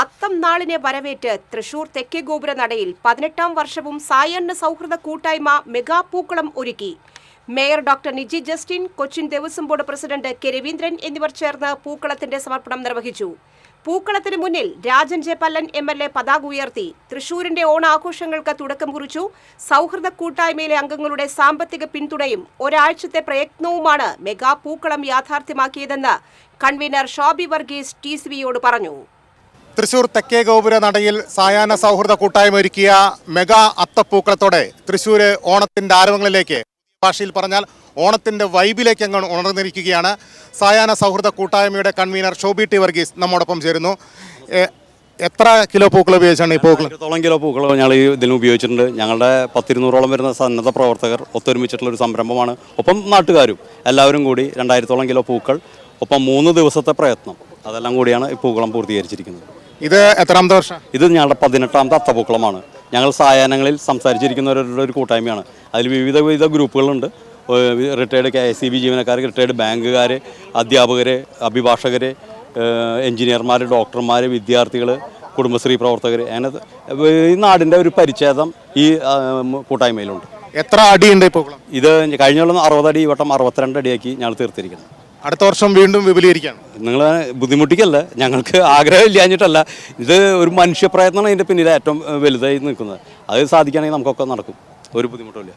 അത്തം നാളിനെ വരവേറ്റ് തൃശൂർ തെക്കേ ഗോപുര നടയിൽ 18ാം വർഷവും സായാഹ്ന സൗഹൃദ കൂട്ടായ്മ മെഗാ പൂക്കളം ഒരുക്കി. Mayor doctor Niji Justin, Cochin Devaswom board president K Raveendran എന്നിവർ ചേർന്ന് പൂക്കളത്തിന്റെ സമർപ്പണം നിർവഹിച്ചു. പൂക്കളത്തിന് മുന്നിൽ രാജൻ ജെ പല്ലൻ MLA പതാക ഉയർത്തി തൃശൂരിന്റെ ഓണാഘോഷങ്ങൾക്ക് തുടക്കം കുറിച്ചു. സൗഹൃദ കൂട്ടായ്മയിലെ അംഗങ്ങളുടെ സാമ്പത്തിക പിന്തുണയും ഒരാഴ്ചത്തെ പ്രയത്നവുമാണ് മെഗാ പൂക്കളം യാഥാർത്ഥ്യമാക്കിയതെന്ന് കൺവീനർ ഷോബി വർഗീസ് TCVയോട് പറഞ്ഞു. തൃശൂർ തെക്കേ ഗോപുര നടയിൽ സായാഹ്ന സൗഹൃദ കൂട്ടായ്മ ഒരുക്കിയ മെഗാ അത്തപ്പൂക്കളത്തോടെ തൃശൂർ ഓണത്തിന്റെ ആരവങ്ങളിലേക്ക്, ഭാഷയിൽ പറഞ്ഞാൽ ഓണത്തിന്റെ വൈബിലേക്ക് അങ്ങ് ഉണർന്നിരിക്കുകയാണ്. സായാഹ്ന സൗഹൃദ കൂട്ടായ്മയുടെ കൺവീനർ ഷോബി T വർഗീസ് നമ്മോടൊപ്പം ചേരുന്നു. എത്ര കിലോ പൂക്കൾ ഉപയോഗിച്ചാണ് ഈ പൂക്കൾ? 100 കിലോ പൂക്കൾ ഞങ്ങൾ ഇതിന് ഉപയോഗിച്ചിട്ടുണ്ട്. ഞങ്ങളുടെ 100-200 വരുന്ന സന്നദ്ധ പ്രവർത്തകർ ഒത്തൊരുമിച്ചിട്ടുള്ള ഒരു സംരംഭമാണ്. ഒപ്പം നാട്ടുകാരും എല്ലാവരും കൂടി 2000 കിലോ പൂക്കൾ, ഒപ്പം 3 ദിവസത്തെ പ്രയത്നം, അതെല്ലാം കൂടിയാണ് ഈ പൂക്കളം പൂർത്തീകരിച്ചിരിക്കുന്നത്. ഇത് എത്രാമത്തെ വർഷം? ഇത് ഞങ്ങളുടെ 18ാമത്തെ അത്തപ്പൂക്കളമാണ്. ഞങ്ങൾ സായാഹ്നങ്ങളിൽ സംസാരിച്ചിരിക്കുന്നവരുടെ ഒരു കൂട്ടായ്മയാണ്. അതിൽ വിവിധ ഗ്രൂപ്പുകളുണ്ട്. റിട്ടയർഡ് KICB ജീവനക്കാർ, റിട്ടയർഡ് ബാങ്കുകാർ, അധ്യാപകർ, അഭിഭാഷകർ, എഞ്ചിനീയർമാർ, ഡോക്ടർമാർ, വിദ്യാർത്ഥികൾ, കുടുംബശ്രീ പ്രവർത്തകർ, അങ്ങനെ ഈ നാടിൻ്റെ ഒരു പരിച്ഛേദം ഈ കൂട്ടായ്മയിലുണ്ട്. എത്ര അടിയുണ്ട് ഈ പൂക്കളം? ഇത് കഴിഞ്ഞ 60 അടി, ഈ വട്ടം 62 അടിയാക്കി ഞങ്ങൾ തീർത്തിരിക്കുന്നത്. അടുത്ത വർഷം വീണ്ടും വിപുലീകരിക്കുകയാണ്. നിങ്ങൾ ബുദ്ധിമുട്ടിക്കല്ല, ഞങ്ങൾക്ക് ആഗ്രഹമില്ലാഞ്ഞിട്ടല്ല. ഇത് ഒരു മനുഷ്യപ്രയത്നമാണ് ഇതിൻ്റെ പിന്നിൽ ഏറ്റവും വലുതായി നിൽക്കുന്നത്. അത് സാധിക്കുകയാണെങ്കിൽ നമുക്കൊക്കെ നടക്കും, ഒരു ബുദ്ധിമുട്ടില്ല.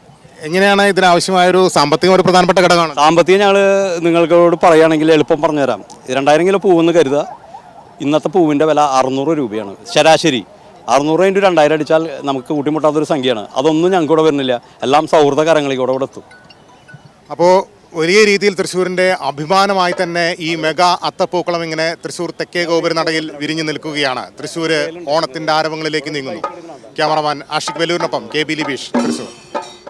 എങ്ങനെയാണ് ഇതിനാവശ്യമായൊരു സാമ്പത്തികം ഒരു പ്രധാനപ്പെട്ട ഘടകമാണ്? സാമ്പത്തികം ഞങ്ങൾ നിങ്ങൾക്കോട് പറയുകയാണെങ്കിൽ എളുപ്പം പറഞ്ഞുതരാം. 2000 കിലോ പൂവെന്ന് കരുതുക. ഇന്നത്തെ പൂവിൻ്റെ വില 600 രൂപയാണ് ശരാശരി. 600 × 2000 അടിച്ചാൽ നമുക്ക് കൂട്ടിമുട്ടാത്തൊരു സംഖ്യയാണ്. അതൊന്നും ഞങ്ങൾക്ക് കൂടെ വരുന്നില്ല. എല്ലാം സൗഹൃദ കരങ്ങളിലൂടെ ഇവിടെ എത്തും. അപ്പോൾ വലിയ രീതിയിൽ തൃശ്ശൂരിൻ്റെ അഭിമാനമായി തന്നെ ഈ മെഗാ അത്തപ്പൂക്കളം ഇങ്ങനെ തൃശ്ശൂർ തെക്കേ ഗോപുര നടയിൽ വിരിഞ്ഞു നിൽക്കുകയാണ്. തൃശ്ശൂർ ഓണത്തിൻ്റെ ആരവങ്ങളിലേക്ക് നീങ്ങുന്നു. ക്യാമറമാൻ ആഷിഖ് വെല്ലൂരിനൊപ്പം KB ലിബീഷ്, തൃശ്ശൂർ.